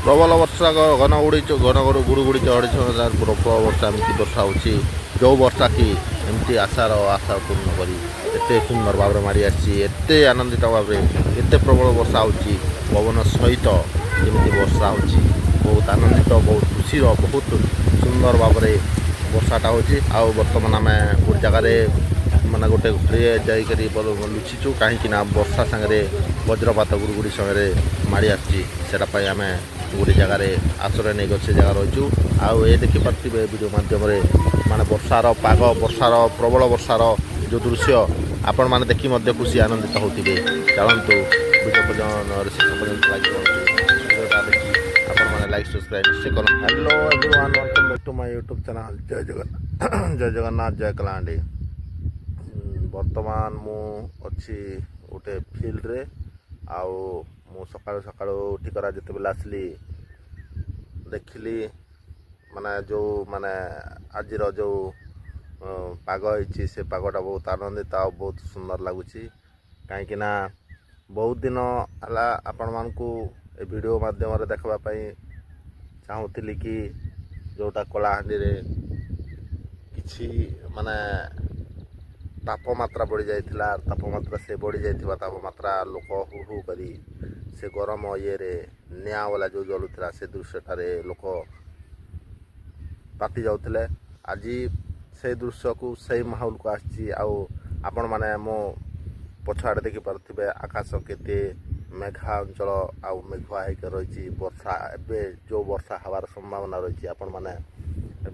ପ୍ରବଳ ବର୍ଷା ଘନ ଗୁଡ଼ି ଚଢ଼ିଛ ପ୍ରବଳ ବର୍ଷା ଏମିତି ବର୍ଷା ହେଉଛି ଯେଉଁ ବର୍ଷା କି ଏମିତି ଆଶା ପୂର୍ଣ୍ଣ କରି ଏତେ ସୁନ୍ଦର ଭାବରେ ମାଡ଼ି ଆସିଛି ଏତେ ଆନନ୍ଦିତ ଭାବରେ ଏତେ ପ୍ରବଳ ବର୍ଷା ହେଉଛି ପବନ ସହିତ ଏମିତି ବର୍ଷା ହେଉଛି ବହୁତ ଆନନ୍ଦିତ ବହୁତ ଖୁସିର ବହୁତ ସୁନ୍ଦର ଭାବରେ ବର୍ଷାଟା ହେଉଛି ଆଉ ବର୍ତ୍ତମାନ ଆମେ ଗୋଟେ ଜାଗାରେ ମାନେ ଗୋଟେ ଘରେ ଯାଇକରି ଲୁଚିଛୁ କାହିଁକି ନା ବର୍ଷା ସାଙ୍ଗରେ ବଜ୍ରପାତ ଗୁଡ଼ି ସାଙ୍ଗରେ ମାଡ଼ି ଆସିଛି ସେଇଟା ପାଇଁ ଆମେ ଗୋଟେ ଜାଗାରେ ଆଶ୍ରୟ ନେଇ ସେ ଜାଗା ରହିଛୁ ଆଉ ଏ ଦେଖିପାରୁଥିବେ ଭିଡ଼ିଓ ମାଧ୍ୟମରେ ମାନେ ବର୍ଷାର ପାଗ ବର୍ଷାର ପ୍ରବଳ ବର୍ଷାର ଯେଉଁ ଦୃଶ୍ୟ ଆପଣମାନେ ଦେଖି ମଧ୍ୟ ଖୁସି ଆନନ୍ଦିତ ହେଉଥିବେ ଚାଲନ୍ତୁ ଭିଡ଼ିଓ ଶେଷ ପର୍ଯ୍ୟନ୍ତ ଲାଗିବ ଭିଡ଼ିଓଟା ଦେଖି ଆପଣମାନେ ଲାଇକ୍ ସବସ୍କ୍ରାଇବ୍ ନିଶ୍ଚୟ କରନ୍ତୁ। Hello everyone welcome back to my YouTube channel ଜୟ ଜଗନ୍ନାଥ ଜୟ କଳାହାଣ୍ଡି। ବର୍ତ୍ତମାନ ମୁଁ ଅଛି ଗୋଟେ ଫିଲ୍ଡରେ ଆଉ ମୁଁ ସକାଳୁ ଉଠିକରା ଯେତେବେଳେ ଆସିଲି ଦେଖିଲି ମାନେ ଯେଉଁ ମାନେ ଆଜିର ଯେଉଁ ପାଗ ହେଇଛି ସେ ପାଗଟା ବହୁତ ଆନନ୍ଦିତ ଆଉ ବହୁତ ସୁନ୍ଦର ଲାଗୁଛି କାହିଁକିନା ବହୁତ ଦିନ ହେଲା ଆପଣମାନଙ୍କୁ ଏ ଭିଡ଼ିଓ ମାଧ୍ୟମରେ ଦେଖିବା ପାଇଁ ଚାହୁଁଥିଲି କି ଯେଉଁଟା କଳାହାଣ୍ଡିରେ କିଛି ମାନେ ତାପମାତ୍ରା ବଢ଼ିଯାଇଥିଲା ତାପମାତ୍ରା ସେ ବଢ଼ିଯାଇଥିବା ତାପମାତ୍ରା ଲୋକ ହୁ କରି ସେ ଗରମ ଇଏରେ ନିଆଁ ବାଲା ଯେଉଁ ଜଳୁଥିଲା ସେ ଦୃଶ୍ୟଟାରେ ଲୋକ ତାତି ଯାଉଥିଲେ ଆଜି ସେଇ ଦୃଶ୍ୟକୁ ସେଇ ମାହୋଲକୁ ଆସିଛି ଆଉ ଆପଣମାନେ ମୋ ପଛଆଡ଼େ ଦେଖିପାରୁଥିବେ ଆକାଶ କେତେ ମେଘା ଅଞ୍ଚଳ ଆଉ ମେଘୁଆ ହେଇକି ରହିଛି ବର୍ଷା ଏବେ ଯେଉଁ ବର୍ଷା ହେବାର ସମ୍ଭାବନା ରହିଛି ଆପଣମାନେ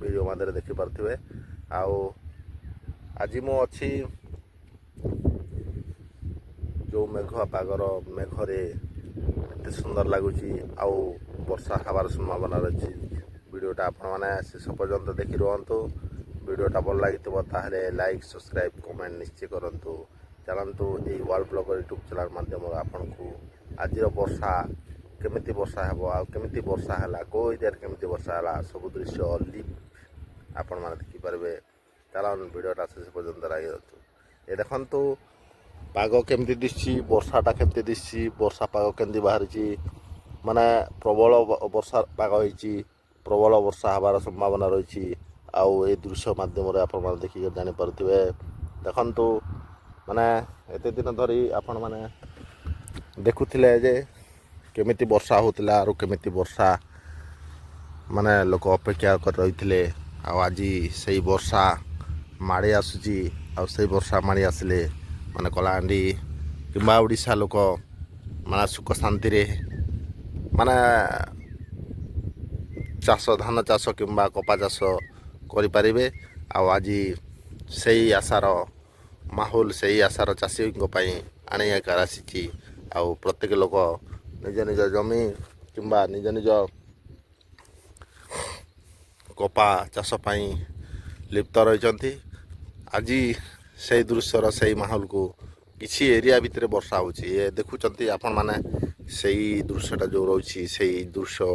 ଭିଡ଼ିଓ ମଧ୍ୟରେ ଦେଖିପାରୁଥିବେ ଆଉ ଆଜି ମୁଁ ଅଛି ଯେଉଁ ମେଘୁଆ ପାଗର ମେଘରେ ଏତେ ସୁନ୍ଦର ଲାଗୁଛି ଆଉ ବର୍ଷା ହେବାର ସମ୍ଭାବନା ରହିଛି ଭିଡ଼ିଓଟା ଆପଣମାନେ ଶେଷ ପର୍ଯ୍ୟନ୍ତ ଦେଖି ରୁହନ୍ତୁ ଭିଡ଼ିଓଟା ଭଲ ଲାଗିଥିବ ତାହେଲେ ଲାଇକ୍ ସବସ୍କ୍ରାଇବ୍ କମେଣ୍ଟ ନିଶ୍ଚୟ କରନ୍ତୁ ଚାଲନ୍ତୁ ଏଇ ୱାର୍ଲ୍ଡ ବ୍ଲଗର ୟୁଟ୍ୟୁବ୍ ଚ୍ୟାନେଲ୍ ମାଧ୍ୟମରେ ଆପଣଙ୍କୁ ଆଜିର ବର୍ଷା କେମିତି ବର୍ଷା ହେବ ଆଉ କେମିତି ବର୍ଷା ହେଲା କେଉଁ ଏରିଆରେ କେମିତି ବର୍ଷା ହେଲା ସବୁ ଦୃଶ୍ୟ ଲିଭ୍ ଆପଣମାନେ ଦେଖିପାରିବେ ଚାଲନ୍ତୁ ଭିଡ଼ିଓଟା ଶେଷ ପର୍ଯ୍ୟନ୍ତ ଲାଗିଯାନ୍ତୁ ଏ ଦେଖନ୍ତୁ ପାଗ କେମିତି ଦିଶିଛି ବର୍ଷାଟା କେମିତି ଦିଶିଛି ବର୍ଷା ପାଗ କେମିତି ବାହାରିଛି ମାନେ ପ୍ରବଳ ବର୍ଷା ପାଗ ହେଇଛି ପ୍ରବଳ ବର୍ଷା ହେବାର ସମ୍ଭାବନା ରହିଛି ଆଉ ଏ ଦୃଶ୍ୟ ମାଧ୍ୟମରେ ଆପଣମାନେ ଦେଖିକି ଜାଣିପାରୁଥିବେ ଦେଖନ୍ତୁ ମାନେ ଏତେ ଦିନ ଧରି ଆପଣମାନେ ଦେଖୁଥିଲେ ଯେ କେମିତି ବର୍ଷା ହେଉଥିଲା ଆଉ କେମିତି ବର୍ଷା ମାନେ ଲୋକ ଅପେକ୍ଷା କରି ରହିଥିଲେ ଆଉ ଆଜି ସେଇ ବର୍ଷା ମାଡ଼ି ଆସୁଛି ଆଉ ସେଇ ବର୍ଷା ମାଡ଼ି ଆସିଲେ ମାନେ କଳାହାଣ୍ଡି କିମ୍ବା ଓଡ଼ିଶା ଲୋକ ମାନେ ସୁଖ ଶାନ୍ତିରେ ମାନେ ଚାଷ ଧାନ ଚାଷ କିମ୍ବା କପା ଚାଷ କରିପାରିବେ ଆଉ ଆଜି ସେଇ ଆଶାର ମାହୋଲ ସେଇ ଆଶାର ଚାଷୀଙ୍କ ପାଇଁ ଆଣିବାର ଆସିଛି ଆଉ ପ୍ରତ୍ୟେକ ଲୋକ ନିଜ ନିଜ ଜମି କିମ୍ବା ନିଜ କପା ଚାଷ ପାଇଁ ଲିପ୍ତ ରହିଛନ୍ତି ଆଜି ସେଇ ଦୃଶ୍ୟର ସେଇ ମାହୋଲକୁ କିଛି ଏରିଆ ଭିତରେ ବର୍ଷା ହେଉଛି ଏ ଦେଖୁଛନ୍ତି ଆପଣମାନେ ସେଇ ଦୃଶ୍ୟଟା ଯେଉଁ ରହିଛି ସେଇ ଦୃଶ୍ୟ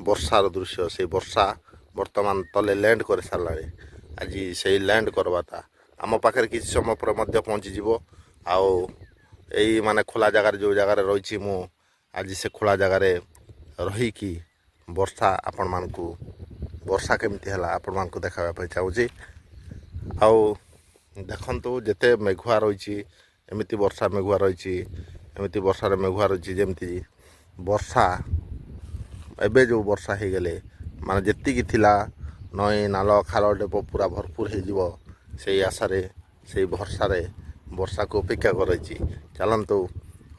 ବର୍ଷାର ଦୃଶ୍ୟ ସେଇ ବର୍ଷା ବର୍ତ୍ତମାନ ତଲେ ଲ୍ୟାଣ୍ଡ କରିସାରିଲାଣି ଆଜି ସେଇ ଲ୍ୟାଣ୍ଡ କରବାଟା ଆମ ପାଖରେ କିଛି ସମୟ ପରେ ମଧ୍ୟ ପହଞ୍ଚିଯିବ ଆଉ ଏଇ ମାନେ ଖୋଲା ଜାଗାରେ ଯେଉଁ ଜାଗାରେ ରହିଛି ମୁଁ ଆଜି ସେ ଖୋଲା ଜାଗାରେ ରହିକି ବର୍ଷା ଆପଣମାନଙ୍କୁ ବର୍ଷା କେମିତି ହେଲା ଆପଣମାନଙ୍କୁ ଦେଖାଇବା ପାଇଁ ଚାହୁଁଛି ଆଉ ଦେଖନ୍ତୁ ଯେତେ ମେଘୁଆ ରହିଛି ଏମିତି ବର୍ଷା ମେଘୁଆ ରହିଛି ଏମିତି ବର୍ଷାରେ ମେଘୁଆ ରହିଛି ଯେମିତି ବର୍ଷା ଏବେ ଯେଉଁ ବର୍ଷା ହେଇଗଲେ ମାନେ ଯେତିକି ଥିଲା ନଈ ନାଳ ଖାଲ ଡେପ ପୁରା ଭରପୁର ହେଇଯିବ ସେଇ ଆଶାରେ ସେଇ ଭରସାରେ ବର୍ଷାକୁ ଅପେକ୍ଷା କରାଇଛି ଚାଲନ୍ତୁ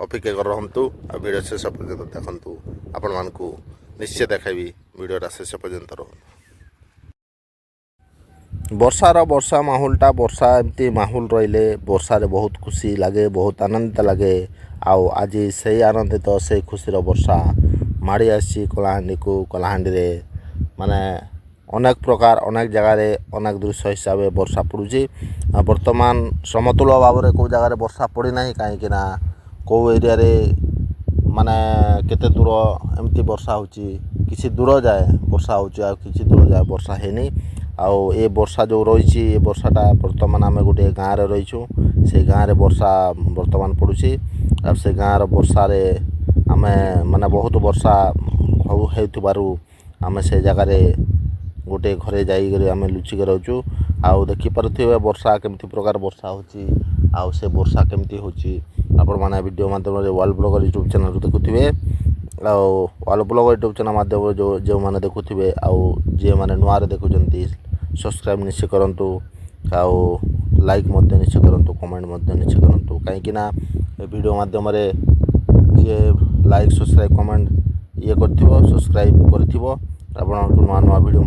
ଅପେକ୍ଷା କରି ରହନ୍ତୁ ଆଉ ଭିଡ଼ିଓ ଶେଷ ପର୍ଯ୍ୟନ୍ତ ଦେଖନ୍ତୁ ଆପଣମାନଙ୍କୁ ନିଶ୍ଚୟ ଦେଖାଇବି ଭିଡ଼ିଓଟା ଶେଷ ପର୍ଯ୍ୟନ୍ତ ରହନ୍ତୁ ବର୍ଷା ମାହୋଲଟା ବର୍ଷା ଏମିତି ମାହୋଲ ରହିଲେ ବର୍ଷାରେ ବହୁତ ଖୁସି ଲାଗେ ବହୁତ ଆନନ୍ଦିତ ଲାଗେ ଆଉ ଆଜି ସେଇ ଆନନ୍ଦିତ ସେଇ ଖୁସିର ବର୍ଷା ମାଡ଼ି ଆସିଛି କଳାହାଣ୍ଡିରେ ମାନେ ଅନେକ ପ୍ରକାର ଅନେକ ଜାଗାରେ ଅନେକ ଦୃଶ୍ୟ ହିସାବରେ ବର୍ଷା ପଡ଼ୁଛି ଆଉ ବର୍ତ୍ତମାନ ସମତୁଲ ଭାବରେ କେଉଁ ଜାଗାରେ ବର୍ଷା ପଡ଼ିନାହିଁ କାହିଁକିନା କେଉଁ ଏରିଆରେ ମାନେ କେତେ ଦୂର ଏମିତି ବର୍ଷା ହେଉଛି କିଛି ଦୂର ଯାଏ ବର୍ଷା ହେଉଛି ଆଉ କିଛି ଦୂର ଯାଏ ବର୍ଷା ହେଇନି ଆଉ ଏ ବର୍ଷା ଯେଉଁ ରହିଛି ଏ ବର୍ଷାଟା ବର୍ତ୍ତମାନ ଆମେ ଗୋଟିଏ ଗାଁରେ ରହିଛୁ ସେଇ ଗାଁରେ ବର୍ଷା ବର୍ତ୍ତମାନ ପଡ଼ୁଛି ଆଉ ସେ ଗାଁର ବର୍ଷାରେ ଆମେ ମାନେ ବହୁତ ବର୍ଷା ହେଉଥିବାରୁ ଆମେ ସେ ଜାଗାରେ ଗୋଟେ ଘରେ ଯାଇକରି ଆମେ ଲୁଚିକି ରହୁଛୁ। ଆଉ ଦେଖିପାରୁଥିବେ ବର୍ଷା କେମିତି ପ୍ରକାର ବର୍ଷା ହେଉଛି ଆଉ ସେ ବର୍ଷା କେମିତି ହେଉଛି ଆପଣମାନେ ଭିଡ଼ିଓ ମାଧ୍ୟମରେ ୱାର୍ଲ୍ଡ ବ୍ଲଗର ୟୁଟ୍ୟୁବ୍ ଚ୍ୟାନେଲ୍ ଦେଖୁଥିବେ। ଆଉ ୱାର୍ଲ୍ଡ ବ୍ଲଗର ୟୁଟ୍ୟୁବ୍ ଚ୍ୟାନେଲ୍ ମାଧ୍ୟମରେ ଯେଉଁମାନେ ଦେଖୁଥିବେ ଆଉ ଯିଏମାନେ ନୂଆରେ ଦେଖୁଛନ୍ତି ସବସ୍କ୍ରାଇବ୍ ନିଶ୍ଚୟ କରନ୍ତୁ ଆଉ ଲାଇକ୍ ମଧ୍ୟ ନିଶ୍ଚୟ କରନ୍ତୁ, କମେଣ୍ଟ ମଧ୍ୟ ନିଶ୍ଚୟ କରନ୍ତୁ। କାହିଁକିନା ଏ ଭିଡ଼ିଓ ମାଧ୍ୟମରେ ଯିଏ ଲାଇକ୍ ସବସ୍କ୍ରାଇବ୍ କମେଣ୍ଟ କରିଥିବ ସବସ୍କ୍ରାଇବ୍ କରିଥିବ ଆପଣଙ୍କୁ ନୂଆ ନୂଆ ଭିଡ଼ିଓ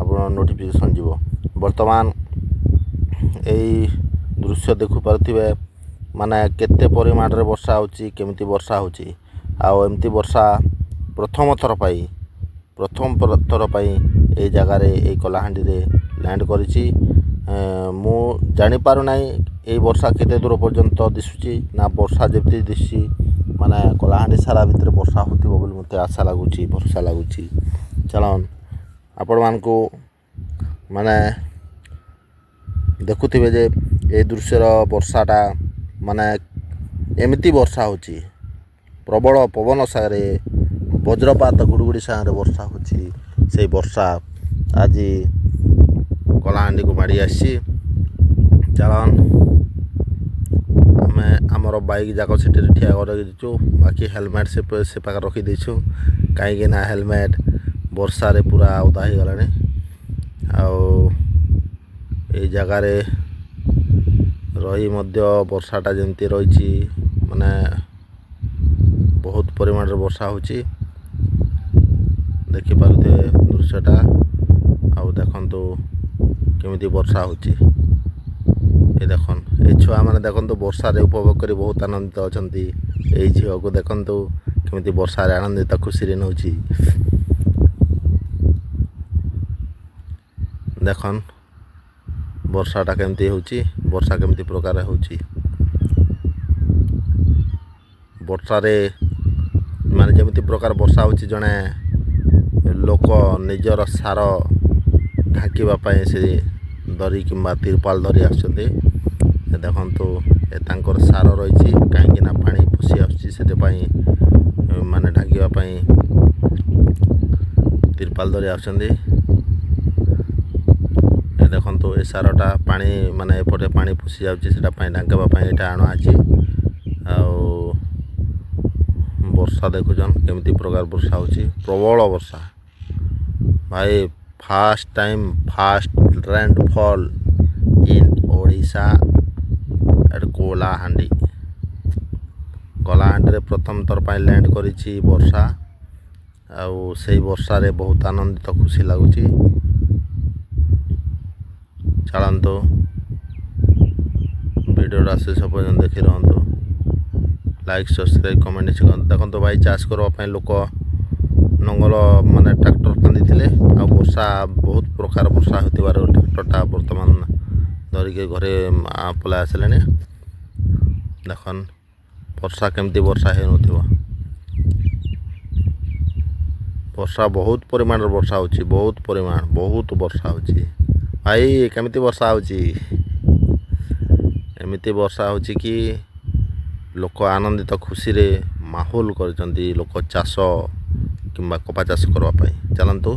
ଆପଣ ନୋଟିଫିକେସନ୍ ଯିବ। ବର୍ତ୍ତମାନ ଏଇ ଦୃଶ୍ୟ ଦେଖିପାରୁଥିବେ ମାନେ କେତେ ପରିମାଣରେ ବର୍ଷା ହେଉଛି, କେମିତି ବର୍ଷା ହେଉଛି। ଆଉ ଏମିତି ବର୍ଷା ପ୍ରଥମ ଥର ପାଇଁ ଏଇ ଜାଗାରେ ଏଇ କଳାହାଣ୍ଡିରେ ଲ୍ୟାଣ୍ଡ କରିଛି। ମୁଁ ଜାଣିପାରୁନାହିଁ ଏଇ ବର୍ଷା କେତେ ଦୂର ପର୍ଯ୍ୟନ୍ତ ଦିଶୁଛି ନା ବର୍ଷା ଯେମିତି ଦିଶୁଛି ମାନେ କଳାହାଣ୍ଡି ସାରା ଭିତରେ ବର୍ଷା ହେଉଥିବ ବୋଲି ମୋତେ ଆଶା ଲାଗୁଛି, ଭରସା ଲାଗୁଛି। ଚାଲନ୍ ଆପଣମାନଙ୍କୁ ମାନେ ଦେଖୁଥିବେ ଯେ ଏଇ ଦୃଶ୍ୟର ବର୍ଷାଟା ମାନେ ଏମିତି ବର୍ଷା ହେଉଛି ପ୍ରବଳ ପବନ ସାଙ୍ଗରେ ବଜ୍ରପାତ ଗୁଡ଼ୁଗୁଡ଼ି ସାଙ୍ଗରେ ବର୍ଷା ହେଉଛି। ସେଇ ବର୍ଷା ଆଜି କଳାହାଣ୍ଡିକୁ ମାଡ଼ି ଆସିଛି। ଚାଲନ୍ ଆମେ ଆମର ବାଇକ୍ ଯାକ ସେଠାରେ ଠିଆ କରିଦେଇଛୁ, ବାକି ହେଲମେଟ୍ ସେ ପାଖରେ ରଖିଦେଇଛୁ କାହିଁକିନା ହେଲମେଟ୍ ବର୍ଷାରେ ପୁରା ଓଦା ହେଇଗଲାଣି। ଆଉ ଏଇ ଜାଗାରେ ରହି ମଧ୍ୟ ବର୍ଷାଟା ଯେମିତି ରହିଛି ମାନେ ବହୁତ ପରିମାଣରେ ବର୍ଷା ହେଉଛି ଦେଖିପାରୁଥିବେ ଦୃଶ୍ୟଟା। ଆଉ ଦେଖନ୍ତୁ କେମିତି ବର୍ଷା ହେଉଛି। ଏ ଦେଖନ୍ ଏଇ ଛୁଆମାନେ ଦେଖନ୍ତୁ ବର୍ଷାରେ ଉପଭୋଗ କରି ବହୁତ ଆନନ୍ଦିତ ଅଛନ୍ତି। ଏଇ ଝିଅକୁ ଦେଖନ୍ତୁ କେମିତି ବର୍ଷାରେ ଆନନ୍ଦିତ ଖୁସିରେ ନେଉଛି। ଦେଖନ୍ ବର୍ଷାଟା କେମିତି ହେଉଛି, ବର୍ଷା କେମିତି ପ୍ରକାର ହେଉଛି। ବର୍ଷାରେ ମାନେ ଯେମିତି ପ୍ରକାର ବର୍ଷା ହେଉଛି ଜଣେ ଲୋକ ନିଜର ସାର ଢାଙ୍କିବା ପାଇଁ ସେ ଦରି କିମ୍ବା ତିରପାଲ ଧରି ଆସୁଛନ୍ତି। ଦେଖନ୍ତୁ ଏ ତାଙ୍କର ସାର ରହିଛି କାହିଁକିନା ପାଣି ପଶି ଆସୁଛି ସେଥିପାଇଁ ମାନେ ଢାଙ୍କିବା ପାଇଁ ତିରପାଲ ଧରି ଆସୁଛନ୍ତି। ଦେଖନ୍ତୁ ଏ ସାରଟା ପାଣି ମାନେ ଏପଟେ ପାଣି ପଶି ଯାଉଛି ସେଟା ପାଇଁ ଢାଙ୍କିବା ପାଇଁ ଏଇଟା ଅଣାଅଛି। ଆଉ ବର୍ଷା ଦେଖୁଛନ୍ କେମିତି ପ୍ରକାର ବର୍ଷା ହେଉଛି, ପ୍ରବଳ ବର୍ଷା ଭାଇ। First time first rainfall in Odisha at କଳାହାଣ୍ଡିରେ ପ୍ରଥମ ଥର ପାଇଁ ଲ୍ୟାଣ୍ଡ କରିଛି ବର୍ଷା। ଆଉ ସେଇ ବର୍ଷାରେ ବହୁତ ଆନନ୍ଦିତ ଖୁସି ଲାଗୁଛି। ଚାଲନ୍ତୁ ଭିଡ଼ିଓଟା ଶେଷ ପର୍ଯ୍ୟନ୍ତ ଦେଖି ରହନ୍ତୁ, ଲାଇକ୍ ସବସ୍କ୍ରାଇବ୍ କମେଣ୍ଟ କରନ୍ତୁ। ଦେଖନ୍ତୁ ଭାଇ ଚାଷ କରିବା ପାଇଁ ଲୋକ ନଙ୍ଗଲ ମାନେ ଟ୍ରାକ୍ଟର ବାନ୍ଧିଥିଲେ ଆଉ ବର୍ଷା ବହୁତ ପ୍ରକାର ବର୍ଷା ହେଉଥିବାରୁ ଟ୍ରାକ୍ଟରଟା ବର୍ତ୍ତମାନ ଧରିକି ଘରେ ପଳାଇ ଆସିଲେଣି। ଦେଖନ୍ ବର୍ଷା କେମିତି ବର୍ଷା ହେଉନଥିବ। ବର୍ଷା ବହୁତ ପରିମାଣରେ ବର୍ଷା ହେଉଛି, ବହୁତ ବର୍ଷା ହେଉଛି ଭାଇ। କେମିତି ବର୍ଷା ହେଉଛି, ଏମିତି ବର୍ଷା ହେଉଛି କି ଲୋକ ଆନନ୍ଦିତ ଖୁସିରେ ମାହୋଲ କରିଛନ୍ତି ଲୋକ ଚାଷ କିମ୍ବା କପା ଚାଷ କରିବା ପାଇଁ। ଚାଲନ୍ତୁ